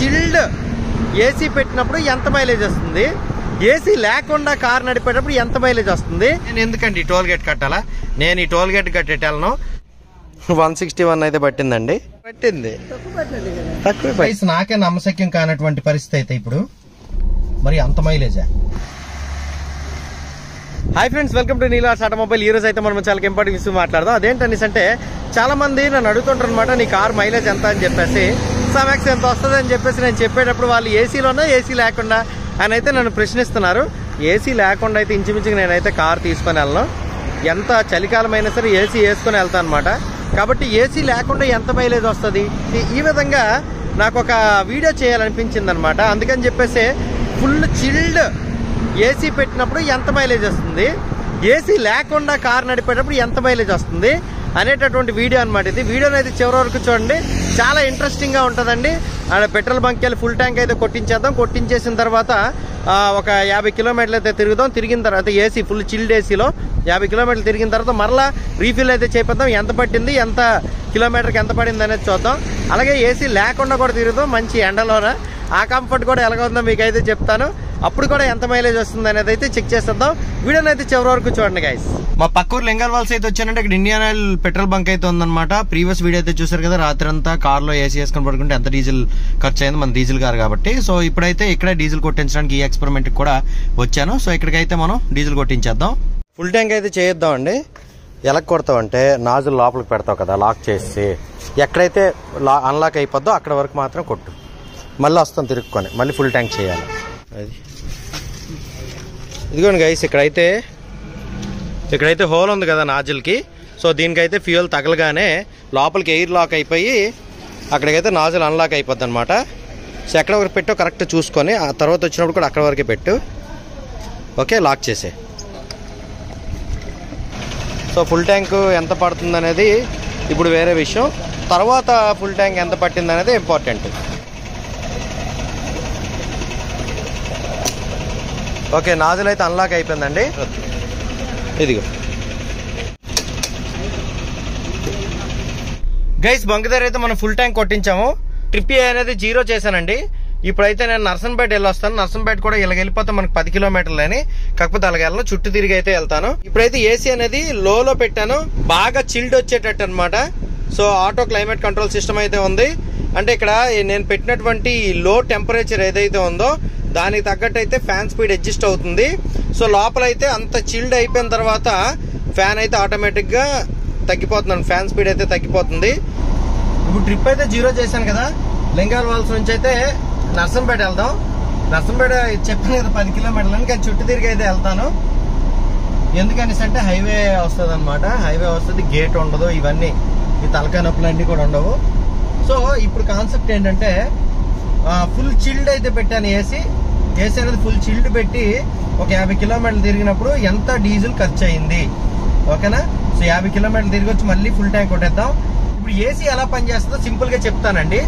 Chilled AC పెట్టినప్పుడు ఎంత mileage వస్తుంది, ఏసీ లేకుండా కార్ నడిపేటప్పుడు ఎంత మైలేజ్ వస్తుంది. నేను ఎందుకండి టోల్ గేట్ కట్టాలా, నేను ఈ టోల్ గేట్ కట్టేటాలను 161 అయితే పట్టిందండి, పట్టింది తక్కువ. నాకే నమ్మశక్యం కానటువంటి పరిస్థితి అయితే ఇప్పుడు మరి అంత మైలేజా. Hi friends, welcome to Neelars automobile. ఈ రోజు అయితే మనం చాలా ఇంపార్టెంట్ విషయం మాట్లాడదాం. అదేంటనేసి అంటే చాలా మంది నన్ను అడుగుతుంటారు అనమాట, నీ కార్ మైలేజ్ ఎంత అని చెప్పేసి, సమ్యాక్స్ ఎంత వస్తుంది అని చెప్పేసి నేను చెప్పేటప్పుడు వాళ్ళు ఏసీలోనే ఏసీ లేకుండా అని అయితే నన్ను ప్రశ్నిస్తున్నారు. ఏసీ లేకుండా అయితే ఇంచుమించుగా నేనైతే కార్ తీసుకొని వెళ్ళను, ఎంత చలికాలం అయినా సరే ఏసీ వేసుకొని వెళ్తాను అనమాట. కాబట్టి ఏసీ లేకుండా ఎంత మైలేజ్ వస్తుంది, ఈ విధంగా నాకు ఒక వీడియో చేయాలనిపించింది అనమాట. అందుకని చెప్పేసి ఫుల్ చిల్డ్ ఏసీ పెట్టినప్పుడు ఎంత మైలేజ్ వస్తుంది, ఏసీ లేకుండా కార్ నడిపేటప్పుడు ఎంత మైలేజ్ వస్తుంది అనేటటువంటి వీడియో అనమాట. ఇది వీడియోని అయితే చివరి వరకు చూడండి, చాలా ఇంట్రెస్టింగ్గా ఉంటుందండి. అండ్ పెట్రోల్ బంక్కి వెళ్ళి ఫుల్ ట్యాంక్ అయితే కొట్టించేద్దాం. కొట్టించేసిన తర్వాత ఒక 50 కిలోమీటర్లు అయితే తిరుగుదాం. తిరిగిన తర్వాత ఏసీ ఫుల్ చిల్డ్ ఏసీలో 50 కిలోమీటర్లు తిరిగిన తర్వాత మరలా రీఫిల్ అయితే చేపిద్దాం. ఎంత పట్టింది, ఎంత కిలోమీటర్కి ఎంత పడింది అనేది చూద్దాం. అలాగే ఏసీ లేకుండా కూడా తిరుగుదాం మంచి ఎండలోన. ఆ కంఫర్ట్ కూడా ఎలాగ ఉందో మీకు అయితే చెప్తాను. అప్పుడు కూడా ఎంత మైలేజ్ వస్తుంది అనేది అయితే చెక్ చేసేద్దాం. వీడియోని అయితే చివరి వరకు చూడండి గైస్. మా పక్కూరు లింగాల్వాల్స్ అయితే వచ్చానంటే ఇక్కడ ఇండియన్ ఆయిల్ పెట్రోల్ బంక్ అయితే ఉందన్నమాట. ప్రీవియస్ వీడియో అయితే చూసారు కదా, రాత్రి అంతా కార్లో ఏసీ వేసుకొని పడుకుంటే ఎంత డీజిల్ ఖర్చు అయింది, మన డీజిల్ కార్ కాబట్టి. సో ఇప్పుడైతే ఇక్కడే డీజిల్ కొట్టించడానికి ఈ ఎక్స్పెరిమెంట్ కూడా వచ్చాను. సో ఇక్కడికైతే మనం డీజిల్ కొట్టించేద్దాం. ఫుల్ ట్యాంక్ అయితే చేద్దాం అండి. ఎలా కొడతావంటే నాజుల్ లోపలికి పెడతావు కదా, లాక్ చేసి ఎక్కడైతే అన్లాక్ అయిపోద్దో అక్కడ వరకు మాత్రం కొట్టు. మళ్ళీ వస్తాం తిరుక్కొని, మళ్ళీ ఫుల్ ట్యాంక్ చేయాలి. అది ఇదిగోండి గైస్, ఇక్కడైతే హోల్ ఉంది కదా నాజిల్కి. సో దీనికైతే ఫ్యూయల్ తగలగానే లోపలికి ఎయిర్ లాక్ అయిపోయి అక్కడికైతే నాజిల్ అన్లాక్ అయిపోద్ది అనమాట. సో ఎక్కడ వరకు పెట్టో కరెక్ట్ చూసుకొని ఆ తర్వాత వచ్చినప్పుడు కూడా అక్కడ వరకే పెట్టు. ఓకే, లాక్ చేసే. సో ఫుల్ ట్యాంక్ ఎంత పడుతుంది అనేది ఇప్పుడు వేరే విషయం, తర్వాత ఫుల్ ట్యాంక్ ఎంత పట్టింది అనేది ఇంపార్టెంట్. ఓకే, నాజిల్ అయితే అన్లాక్ అయిపోయిందండి. ఇదిగో గైస్, బంక్ దగ్గర అయితే మనం ఫుల్ ట్యాంక్ కొట్టించాము. ట్రిప్ అనేది 0 చేశానండి. ఇప్పుడైతే నేను నర్సంపేట వెళ్ళొస్తాను. నర్సంపేట కూడా ఇలా వెళ్ళిపోతే మనకు 10 కిలోమీటర్లు అని, కాకపోతే అలాగే వెళ్ళను, చుట్టూ తిరిగి అయితే వెళ్తాను. ఇప్పుడైతే ఏసీ అనేది లోలో పెట్టాను, బాగా చిల్డ్ వచ్చేటట్టు అనమాట. So auto climate control system అయితే ఉంది. అంటే ఇక్కడ నేను పెట్టినటువంటి లో టెంపరేచర్ ఏదైతే ఉందో దానికి తగ్గట్టు అయితే ఫ్యాన్ స్పీడ్ అడ్జస్ట్ అవుతుంది. సో లోపలైతే అంత చిల్డ్ అయిపోయిన తర్వాత ఫ్యాన్ అయితే ఆటోమేటిక్గా తగ్గిపోతుంది, ఫ్యాన్ స్పీడ్ అయితే తగ్గిపోతుంది. ఇప్పుడు ట్రిప్ అయితే 0 చేశాను కదా, లింగాల్వాల్స్ నుంచి అయితే నర్సంపేట వెళ్దాం. నర్సంపేట చెప్పాను కదా 10 కిలోమీటర్లు అని, కానీ చుట్టూ తిరిగి అయితే వెళ్తాను. ఎందుకనేసి అంటే హైవే వస్తుంది అనమాట. హైవే వస్తుంది, గేట్ ఉండదు, ఇవన్నీ ఈ తలకాయ నొప్పులు అన్నీ కూడా ఉండవు. సో ఇప్పుడు కాన్సెప్ట్ ఏంటంటే ఫుల్ చిల్డ్ అయితే పెట్టాను. ఏసీ అనేది ఫుల్ చిల్డ్ పెట్టి ఒక 50 కిలోమీటర్లు తిరిగినప్పుడు ఎంత డీజిల్ ఖర్చు అయింది, ఓకేనా. సో 50 కిలోమీటర్లు తిరిగి వచ్చి మళ్ళీ ఫుల్ ట్యాంక్ కొట్టేద్దాం. ఇప్పుడు ఏసీ ఎలా పనిచేస్తుందో సింపుల్ గా చెప్తానండి.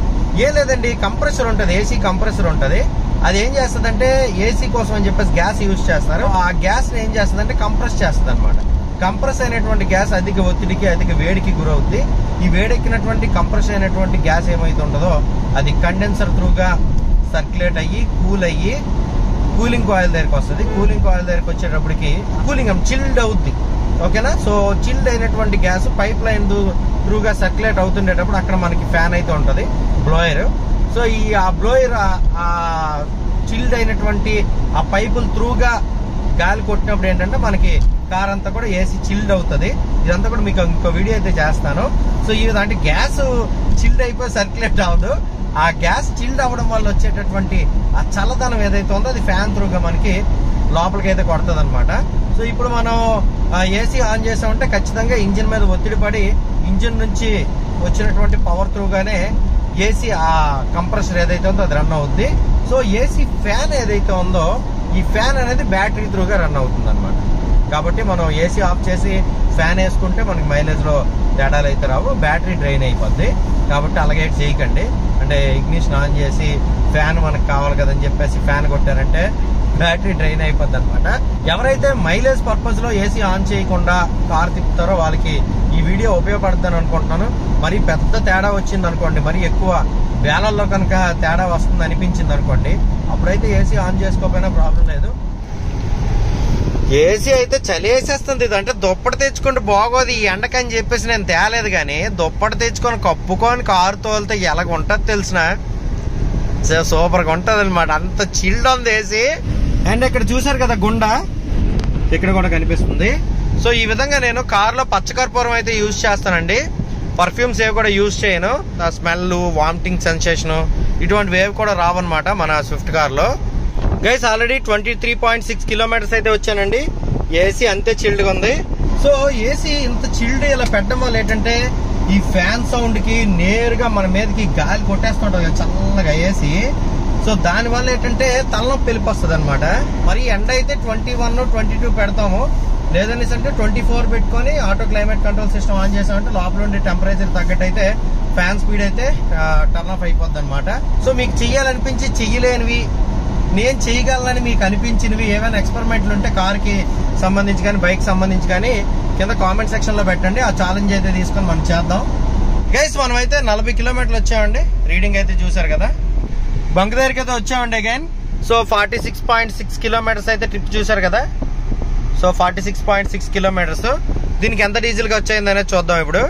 ఏం లేదండి, కంప్రెసర్ ఉంటుంది, ఏసీ కంప్రెసర్ ఉంటుంది. అది ఏం చేస్తుందంటే ఏసీ కోసం అని చెప్పేసి గ్యాస్ యూజ్ చేస్తారు. ఆ గ్యాస్ ఏం చేస్తుందంటే కంప్రెస్ చేస్తుంది అనమాట. కంప్రెస్ అయినటువంటి గ్యాస్ అధిక ఒత్తిడికి అధిక వేడికి గురవుద్ది. ఈ వేడెక్కినటువంటి కంప్రెస్ అయినటువంటి గ్యాస్ ఏమైతే ఉంటుందో అది కండెన్సర్ త్రూగా సర్క్యులేట్ అయ్యి కూల్ అయ్యి కూలింగ్ కాయిల్ దగ్గరికి వస్తుంది. కూలింగ్ కాయిల్ దగ్గరికి వచ్చేటప్పటికి కూలింగ్ చిల్డ్ అవుద్ది, ఓకేనా. సో చిల్డ్ అయినటువంటి గ్యాస్ పైప్ లైన్ త్రూగా సర్క్యులేట్ అవుతుండేటప్పుడు అక్కడ మనకి ఫ్యాన్ అయితే ఉంటుంది, బ్లోయర్. సో ఆ బ్లోయర్ ఆ చిల్డ్ అయినటువంటి ఆ పైపుల త్రూగా గాలి కొట్టినప్పుడు ఏంటంటే మనకి కార్ అంతా కూడా ఏసీ చిల్డ్ అవుతుంది. ఇదంతా కూడా మీకు ఇంకో వీడియో అయితే చేస్తాను. సో ఈ విధంగా అంటే గ్యాస్ చిల్డ్ అయిపోయి సర్క్యులేట్ అవ్వదు, ఆ గ్యాస్ చిల్డ్ అవ్వడం వల్ల వచ్చేటటువంటి ఆ చల్లదనం ఏదైతే ఉందో అది ఫ్యాన్ త్రూగా మనకి లోపలికి అయితే కొడుతుంది అనమాట. సో ఇప్పుడు మనం ఏసీ ఆన్ చేసామంటే ఖచ్చితంగా ఇంజిన్ మీద ఒత్తిడి పడి ఇంజిన్ నుంచి వచ్చినటువంటి పవర్ త్రూగానే ఏసీ ఆ కంప్రెసర్ ఏదైతే ఉందో అది రన్ అవుద్ది. సో ఏసీ ఫ్యాన్ ఏదైతే ఉందో ఈ ఫ్యాన్ అనేది బ్యాటరీ త్రూగా రన్ అవుతుంది అనమాట. కాబట్టి మనం ఏసీ ఆఫ్ చేసి ఫ్యాన్ వేసుకుంటే మనకి మైలేజ్ లో తేడాలు అయితే రావు, బ్యాటరీ డ్రైన్ అయిపోద్ది. కాబట్టి అలాగే చేయకండి. అంటే ఇగ్నిషన్ ఆన్ చేసి ఫ్యాన్ మనకు కావాలి కదని చెప్పేసి ఫ్యాన్ కొట్టారంటే బ్యాటరీ డ్రైన్ అయిపోద్ది అనమాట. ఎవరైతే మైలేజ్ పర్పస్ లో ఏసీ ఆన్ చేయకుండా కార్ తిప్పుతారో వాళ్ళకి ఈ వీడియో ఉపయోగపడుతుందని అనుకుంటున్నాను. మరి పెద్ద తేడా వచ్చింది అనుకోండి, మరి ఎక్కువ వేలల్లో కనుక తేడా వస్తుంది అనిపించింది అనుకోండి, అప్పుడైతే ఏసీ ఆన్ చేసుకోకపోయినా ప్రాబ్లం లేదు. ఏసీ అయితే చలి వేసేస్తుంది. ఇదంటే దుప్పటి తెచ్చుకుంటే బాగోదు ఈ ఎండకని చెప్పేసి నేను తేలేదు, కానీ దుప్పటి తెచ్చుకొని కప్పుకొని కారు తోలితే ఎలాగ ఉంటుంది తెలిసిన సూపర్గా ఉంటుంది అనమాట. అంత చిల్డ్ ఉంది ఏసీ. అండ్ ఇక్కడ చూసారు కదా గుండ, ఇక్కడ కూడా కనిపిస్తుంది. సో ఈ విధంగా నేను కారులో పచ్చకర్పూరం అయితే యూజ్ చేస్తానండి. పర్ఫ్యూమ్స్ ఏవి కూడా యూజ్ చేయను. ఆ స్మెల్, వామిటింగ్ సెన్సేషన్ ఇటువంటి వేవ్ కూడా రావన్నమాట మన స్విఫ్ట్ కార్లో. గైస్ ఆల్రెడీ 23.6 కిలోమీటర్స్ అయితే వచ్చానండి. ఏసీ అంతే చిల్డ్గా ఉంది. సో ఏసీ ఇంత చిల్డ్ ఇలా పెట్టడం వల్ల ఏంటంటే ఈ ఫ్యాన్ సౌండ్ కి నేరుగా మన మీదకి గాలి కొట్టేస్తుంటది కదా చల్లగా ఏసీ. సో దానివల్ల ఏంటంటే తలనొప్పి వెళ్ళిపోస్తుంది అనమాట. మరి ఎండ అయితే 21, 22 పెడతాము, లేదనేసి అంటే 24 పెట్టుకొని auto climate control system on చేసామంటే లోపల ఉండే టెంపరేచర్ తగ్గట్టు అయితే ఫ్యాన్ స్పీడ్ అయితే టర్న్ ఆఫ్ అయిపోద్ది అనమాట. సో మీకు చెయ్యాలనిపించి చెయ్యలేనివి, నేను చేయగలనని మీకు అనిపించినవి ఏమైనా ఎక్స్పెరిమెంట్లు ఉంటే కార్కి సంబంధించి కానీ బైక్ సంబంధించి కానీ కింద కామెంట్ సెక్షన్ లో పెట్టండి. ఆ ఛాలెంజ్ అయితే తీసుకొని మనం చేద్దాం. గైస్ మనం అయితే 40 కిలోమీటర్లు వచ్చామండి. రీడింగ్ అయితే చూసారు కదా. బంక్ దగ్గరికి అయితే వచ్చామండి అగైన్. సో 46.6 కిలోమీటర్స్ అయితే ట్రిప్ చూసారు కదా. So 46.6 kilometres. దీనికి ఎంత డీజిల్ గా వచ్చాయింది అనేది చూద్దాం. ఇప్పుడు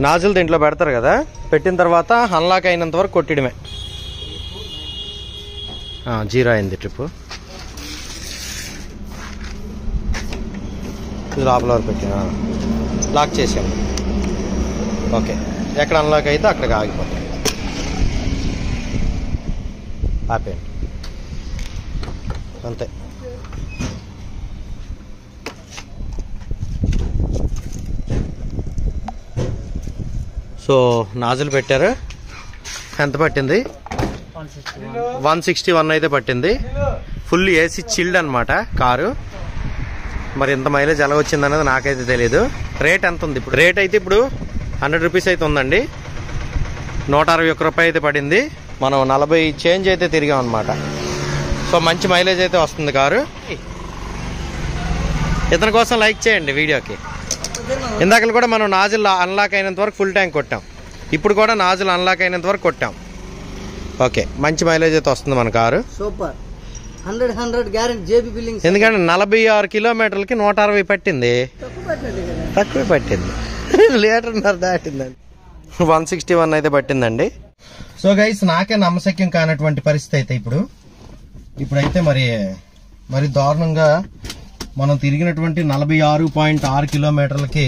నాజిల్ దీంట్లో పెడతారు కదా, పెట్టిన తర్వాత అన్లాక్ అయినంత వరకు కొట్టడమే. 0 అయింది ట్రిప్. లోపల వరకు పెట్టినా లాక్ చేసాము. ఓకే, ఎక్కడ అన్లాక్ అయితే అక్కడికి ఆగిపోతాం. ఆపేయండి అంతే. సో నాజులు పెట్టారు. ఎంత పట్టింది? 161 అయితే పట్టింది. ఫుల్ ఏసీ చిల్డ్ అనమాట కారు. మరి ఎంత మైలేజ్ ఎలా వచ్చింది అనేది నాకైతే తెలియదు. రేట్ ఎంత ఉంది ఇప్పుడు? రేట్ అయితే ఇప్పుడు 100 రూపీస్ అయితే ఉందండి. 161 రూపాయి అయితే పడింది. మనం 40 చేంజ్ అయితే తిరిగాం అనమాట. సో మంచి మైలేజ్ అయితే వస్తుంది కారు. ఇతని కోసం లైక్ చేయండి వీడియోకి. ఇందాక కూడా మనం నాజిల్ అన్లాక్ అయినంత వరకు ఫుల్ ట్యాంక్ కొట్టాం. ఇప్పుడు కూడా నాజిల్ అన్లాక్ అయినంత వరకు కొట్టాం. ఓకే, మంచి మైలేజ్ అయితే వస్తుంది మన car. Super. 100 guarantee JB billing. ఎందుకంటే 46 కిలోమీటర్లకి 160 పట్టింది. తక్కువ పట్టింది, లీటర్న్నర దాటిందండి. 161 అయితే పట్టిందండి. సో గైస్ నాకే నమ్మశక్యం కానటువంటి పరిస్థితి అయితే ఇప్పుడైతే మరి దారుణంగా మనం తిరిగినటువంటి 46.6 కిలోమీటర్లకి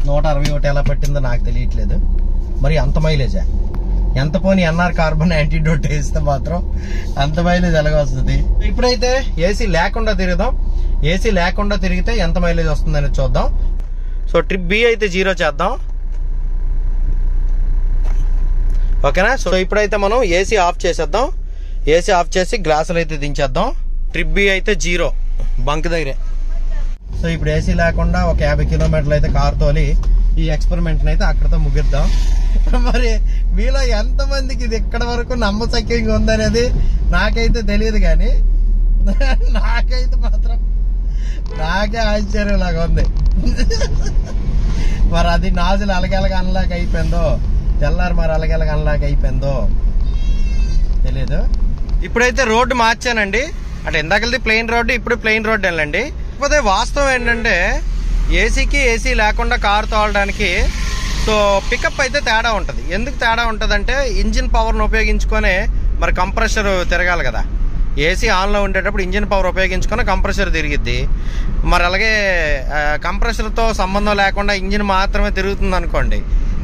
161 ఎలా పట్టిందో నాకు తెలియట్లేదు. మరి అంత మైలేజా? ఎంత పోనీ ఎన్ఆర్ కార్బన్ యాంటీడోట్ వేస్తే మాత్రం అంత మైలేజ్ ఎలాగ వస్తుంది. ఇప్పుడైతే ఏసీ లేకుండా తిరుగుదాం. ఏసీ లేకుండా తిరిగితే ఎంత మైలేజ్ వస్తుందని చూద్దాం. సో ట్రిప్ బి అయితే 0 చేద్దాం. ఓకేనా? సో ఇప్పుడైతే మనం ఏసీ ఆఫ్ చేసేద్దాం. ఏసీ ఆఫ్ చేసి గ్లాసులు అయితే దించేద్దాం. ట్రిప్ బి అయితే 0 బంక్ దగ్గరే. సో ఇప్పుడు ఏసీ లేకుండా ఒక 50 కిలోమీటర్లు అయితే కారు తోలి ఈ ఎక్స్పెరిమెంట్ అయితే అక్కడతో ముగిద్దాం. మరి మీలో ఎంతమందికి ఇది ఇక్కడ వరకు నమ్మశక్యంగా ఉందనేది నాకైతే తెలియదు, కానీ నాకైతే మాత్రం నాకే ఆశ్చర్యంలాగా ఉంది. మరి అది నాజులు అలగలగా అన్లాక్ అయిపోయిందో, తెల్లారి మరి అలగలగా అన్లాక్ అయిపోయిందో తెలియదు. ఇప్పుడైతే రోడ్డు మార్చానండి. అంటే ఇందాకది ప్లెయిన్ రోడ్డు, ఇప్పుడు ప్లెయిన్ రోడ్డు వెళ్ళండి. కాకపోతే వాస్తవం ఏంటంటే ఏసీకి ఏసీ లేకుండా కారు తోలడానికి సో పికప్ అయితే తేడా ఉంటుంది. ఎందుకు తేడా ఉంటుంది అంటే ఇంజిన్ పవర్ను ఉపయోగించుకొని మరి కంప్రెషర్ తిరగాలి కదా. ఏసీ ఆన్లో ఉండేటప్పుడు ఇంజిన్ పవర్ ఉపయోగించుకొని కంప్రెషర్ తిరిగిద్ది. మరి అలాగే కంప్రెషర్తో సంబంధం లేకుండా ఇంజిన్ మాత్రమే తిరుగుతుంది అనుకోండి,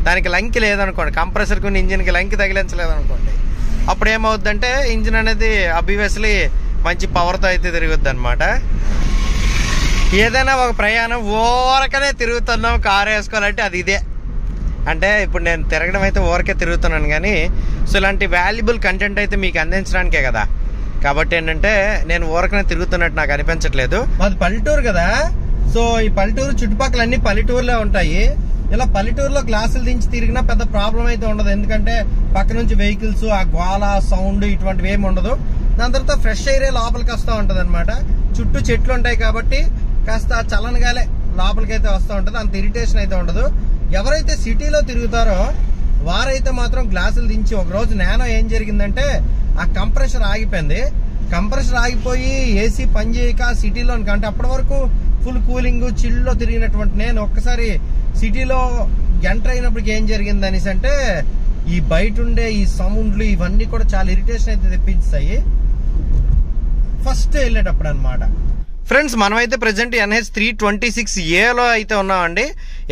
దానికి లంకి లేదనుకోండి, కంప్రెషర్కి ఇంజిన్కి లంకి తగిలించలేదనుకోండి, అప్పుడు ఏమవుద్దంటే ఇంజిన్ అనేది అబ్వియస్లీ మంచి పవర్తో అయితే తిరుగుద్ది అనమాట. ఏదైనా ఒక ప్రయాణం ఊరకనే తిరుగుతున్నాం కారు వేసుకోవాలంటే అది ఇదే. అంటే ఇప్పుడు నేను తిరగడం అయితే ఊరకే తిరుగుతున్నాను, కానీ సో ఇలాంటి వాల్యుబుల్ కంటెంట్ అయితే మీకు అందించడానికే కదా. కాబట్టి ఏంటంటే నేను ఊరకనే తిరుగుతున్నట్టు నాకు అనిపించట్లేదు. మాది పల్లెటూరు కదా. సో ఈ పల్లెటూరు చుట్టుపక్కల అన్ని పల్లెటూరులే ఉంటాయి. ఇలా పల్లెటూరులో గ్లాసులు దించి తిరిగినా పెద్ద ప్రాబ్లం అయితే ఉండదు. ఎందుకంటే పక్క నుంచి వెహికల్స్, ఆ గోళ సౌండ్ ఇటువంటివి ఏమి ఉండదు. దాని తర్వాత ఫ్రెష్ ఎయిరే లోపలికి వస్తూ ఉంటది అనమాట. చుట్టూ చెట్లు ఉంటాయి కాబట్టి కాస్త చల్లనగాలే లోపలికి అయితే వస్తూ ఉంటది. అంత ఇరిటేషన్ అయితే ఉండదు. ఎవరైతే సిటీలో తిరుగుతారో వారైతే మాత్రం గ్లాసులు దించి ఒక రోజు నానో ఏం జరిగిందంటే ఆ కంప్రెషర్ ఆగిపోయింది. కంప్రెషర్ ఆగిపోయి ఏసీ పని చేయక సిటీలో అంటే అప్పటి వరకు ఫుల్ కూలింగ్ చిల్లులో తిరిగినటువంటి నేను ఒక్కసారి సిటీలో ఎంటర్ అయినప్పటికి ఏం జరిగింది అనేసి అంటే ఈ బయట ఉండే ఈ సౌండ్లు ఇవన్నీ కూడా చాలా ఇరిటేషన్ అయితే తెప్పించాయి ఫస్ట్ వెళ్ళేటప్పుడు అన్నమాట. ఫ్రెండ్స్ మనమైతే ప్రెసెంట్ NH326A అయితే ఉన్నామండి.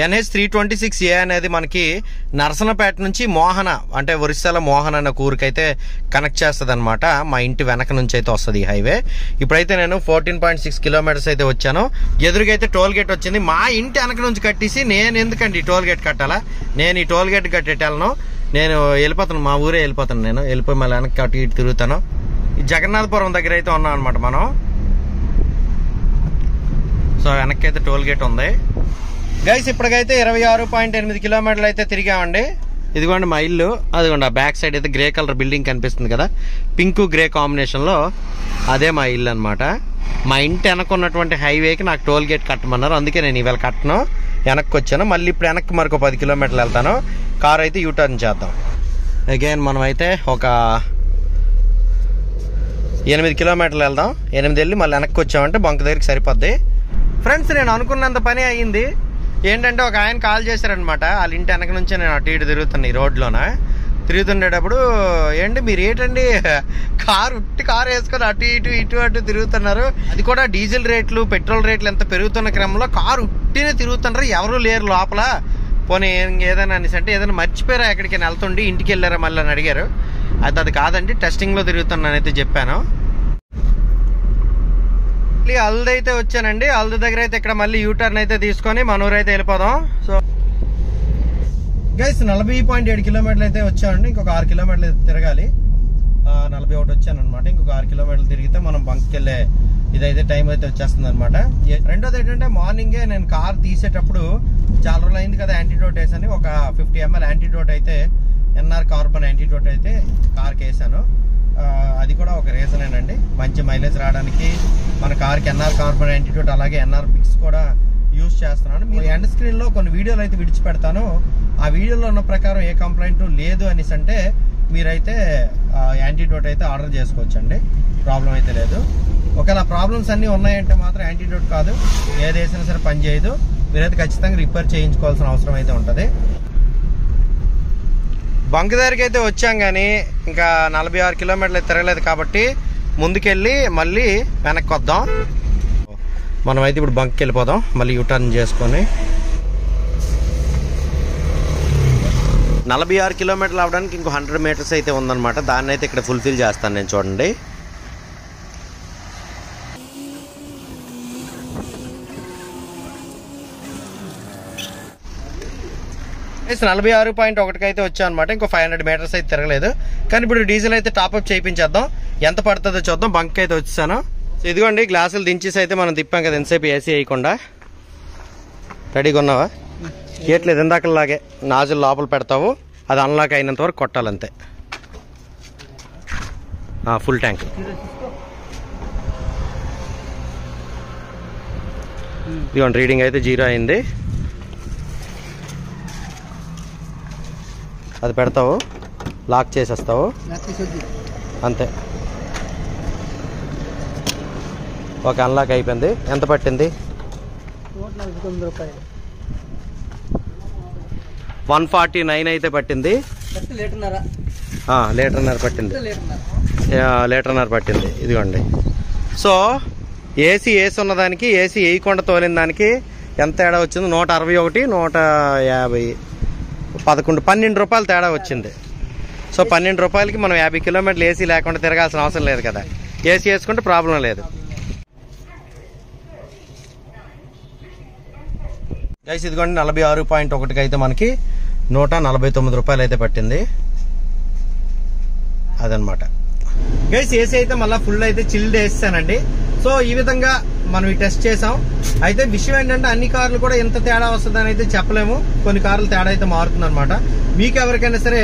NH326A అనేది మనకి నరసనపేట నుంచి మోహన అంటే ఒరిస్సాలో మోహన అనే ఊరికైతే కనెక్ట్ చేస్తుంది అనమాట. మా ఇంటి వెనక నుంచి అయితే వస్తుంది ఈ హైవే. ఇప్పుడైతే నేను 14.6 కిలోమీటర్స్ అయితే వచ్చాను. ఎదురుగైతే టోల్ గేట్ వచ్చింది. మా ఇంటి వెనక నుంచి కట్టేసి నేను ఎందుకండి ఈ టోల్ గేట్ కట్టాలా, నేను ఈ టోల్ గేట్ కట్టేటాలను నేను వెళ్ళిపోతాను, మా ఊరే వెళ్ళిపోతాను. నేను వెళ్ళిపోయి మళ్ళీ వెనక్కి అటు ఇటు తిరుగుతాను. ఈ జగన్నాథపురం దగ్గర అయితే ఉన్నాం అనమాట మనం. సో వెనక్కి అయితే టోల్ గేట్ ఉంది గైస్. ఇప్పటికైతే 26.8 కిలోమీటర్లు అయితే తిరిగామండి. ఇదిగోండి మా ఇల్లు, అదిగోండి ఆ బ్యాక్ సైడ్ అయితే గ్రే కలర్ బిల్డింగ్ కనిపిస్తుంది కదా, పింక్ గ్రే కాంబినేషన్ లో అదే మా ఇల్లు అనమాట. మా ఇంటి వెనకున్నటువంటి హైవేకి నాకు టోల్ గేట్ కట్టమన్నారు, అందుకే నేను ఇవాళ కట్టను, వెనక్కి వచ్చాను. మళ్ళీ ఇప్పుడు వెనక్కి మరొక 10 కిలోమీటర్లు వెళ్తాను. కార్ అయితే యూటర్న్ చేద్దాం. అగైన్ మనం అయితే ఒక 8 కిలోమీటర్లు వెళ్దాం. 8 వెళ్ళి మళ్ళీ వెనక్కి వచ్చామంటే బంక్ దగ్గరికి సరిపోద్ది. ఫ్రెండ్స్ నేను అనుకున్నంత పని అయ్యింది. ఏంటంటే ఒక ఆయన కాల్ చేశారనమాట. వాళ్ళ ఇంటి వెనక నుంచే నేను అటు ఇటు తిరుగుతాను ఈ రోడ్లోన. తిరుగుతుండేటప్పుడు ఏంటి మీరు ఏంటండి కారు వేసుకొని ఇటు అటు తిరుగుతున్నారు, అది కూడా డీజిల్ రేట్లు పెట్రోల్ రేట్లు ఎంత పెరుగుతున్న క్రమంలో కారు ఉట్టినే తిరుగుతున్నారు, ఎవరు లేరు లోపల, పోనీ ఏదైనా అనేసి అంటే ఏదైనా మర్చిపోయారా ఎక్కడికి వెళ్తుండి ఇంటికి వెళ్ళారా మళ్ళీ అని అడిగారు. అది కాదండి టెస్టింగ్లో తిరుగుతున్నానైతే చెప్పాను. అల్ది అయితే వచ్చానండి. అల్ది దగ్గర అయితే ఇక్కడ మళ్ళీ యూటర్న్ అయితే తీసుకొని మన ఊరు అయితే వెళ్ళిపోదాం. సో గైస్ 40.7 కిలోమీటర్లు అయితే వచ్చామండి. ఇంకొక 6 కిలోమీటర్లు అయితే తిరగాలి. 41 వచ్చాను అనమాట. ఇంకొక 6 కిలోమీటర్లు తిరిగితే మనం బంక్కి వెళ్ళే ఇదైతే టైం అయితే వచ్చేస్తుంది అనమాట. రెండోది ఏంటంటే మార్నింగే నేను కార్ తీసేటప్పుడు చాలా రోజులు అయింది కదా యాంటీడోట్ వేసాను. ఒక 50 ml యాంటీడోట్ అయితే NR కార్బన్ యాంటీడోట్ అయితే కార్కి వేసాను. అది కూడా ఒక రీజనేనండి, మంచి మైలేజ్ రావడానికి మన కార్కి NR కార్బన్ యాంటీడోట్ అలాగే NR బిక్స్ కూడా యూజ్ చేస్తున్నాను. మీరు ఎండ్ స్క్రీన్లో కొన్ని వీడియోలు అయితే విడిచిపెడతాను. ఆ వీడియోలో ఉన్న ప్రకారం ఏ కంప్లైంట్ లేదు అనేసి అంటే మీరైతే యాంటీడోట్ అయితే ఆర్డర్ చేసుకోవచ్చండి, ప్రాబ్లం అయితే లేదు. ఒకవేళ ప్రాబ్లమ్స్ అన్నీ ఉన్నాయంటే మాత్రం యాంటీడోట్ కాదు, ఏది వేసినా సరే పని చేయదు. మీరైతే ఖచ్చితంగా రిపేర్ చేయించుకోవాల్సిన అవసరం అయితే ఉంటుంది. బంక్ దగ్గరికి అయితే వచ్చాం కానీ ఇంకా 46 కిలోమీటర్లు తిరగలేదు కాబట్టి ముందుకెళ్ళి మళ్ళీ వెనక్కి వద్దాం. మనమైతే ఇప్పుడు బంక్కి వెళ్ళిపోదాం మళ్ళీ యూటర్న్ చేసుకొని. 46 కిలోమీటర్లు అవడానికి ఇంకో 100 మీటర్స్ అయితే ఉందన్నమాట. దాన్ని అయితే ఇక్కడ ఫుల్ఫిల్ చేస్తాను నేను, చూడండి. 46.1 అయితే వచ్చాం అనమాట. ఇంకో 500 మీటర్స్ అయితే తిరగలేదు. కానీ ఇప్పుడు డీజిల్ అయితే టాప్అప్ చేయించేద్దాం, ఎంత పడుతుందో చూద్దాం. బంక్ అయితే వచ్చేసాను. ఇదిగోండి గ్లాసులు దించేసి అయితే మనం తిప్పాం కదా ఎంతసేపు ఏసీ వేయకుండా. రెడీగా ఉన్నావా? ఏట్లేదు ఇందాకలాగే నాజులు లోపల పెడతావు, అది అన్లాక్ అయినంత వరకు కొట్టాలంతే. Full tank. ఇదిగోండి రీడింగ్ అయితే 0 అయింది. అది పెడతావు, లాక్ చేసేస్తావు అంతే. ఓకే అన్లాక్ అయిపోయింది. ఎంత పట్టింది? 149 అయితే పట్టింది. లీటర్న్నర పట్టింది. లీటర్న్నర పట్టింది. ఇదిగోండి. సో ఏసీ ఉన్నదానికి ఏసీ వేయకుండా తోలిన దానికి ఎంత తేడా వచ్చింది? 161, 150, 11, 12 రూపాయలు తేడా వచ్చింది. సో 12 రూపాయలకి మనం 50 కిలోమీటర్లు ఏసీ లేకుండా తిరగాల్సిన అవసరం లేదు కదా. ఏసీ వేసుకుంటే ప్రాబ్లం లేదు. గైస్ ఇదిగోండి 46.1కి అయితే మనకి 149 రూపాయలు అయితే పట్టింది. అదనమాట గైస్. ఏసీ అయితే మళ్ళీ ఫుల్ అయితే చిల్డ్ వేసానండి. సో ఈ విధంగా మనం ఈ టెస్ట్ చేసాం. అయితే విషయం ఏంటంటే అన్ని కార్లు కూడా ఎంత తేడా వస్తుందని అయితే చెప్పలేము. కొన్ని కార్లు తేడా అయితే మారుతుంది అనమాట. మీకు ఎవరికైనా సరే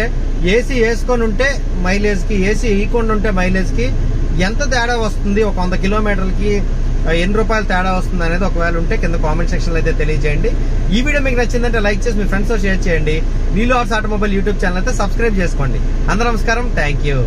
ఏసీ వేసుకొని ఉంటే మైలేజ్ కి, ఏసీ వేయకుండా ఉంటే మైలేజ్ కి ఎంత తేడా వస్తుంది, ఒక 100 కిలోమీటర్లకి ఎన్ని రూపాయలు తేడా వస్తుంది అనేది ఒకవేళ ఉంటే కింద కామెంట్ సెక్షన్ లో అయితే తెలియజేయండి. ఈ వీడియో మీకు నచ్చిందంటే లైక్ చేసి మీ ఫ్రెండ్స్ తో షేర్ చేయండి. నీలు ఆర్ట్స్ ఆటోమొబైల్ యూట్యూబ్ ఛానల్ అయితే సబ్స్క్రైబ్ చేసుకోండి. అందరూ నమస్కారం, థ్యాంక్ యూ.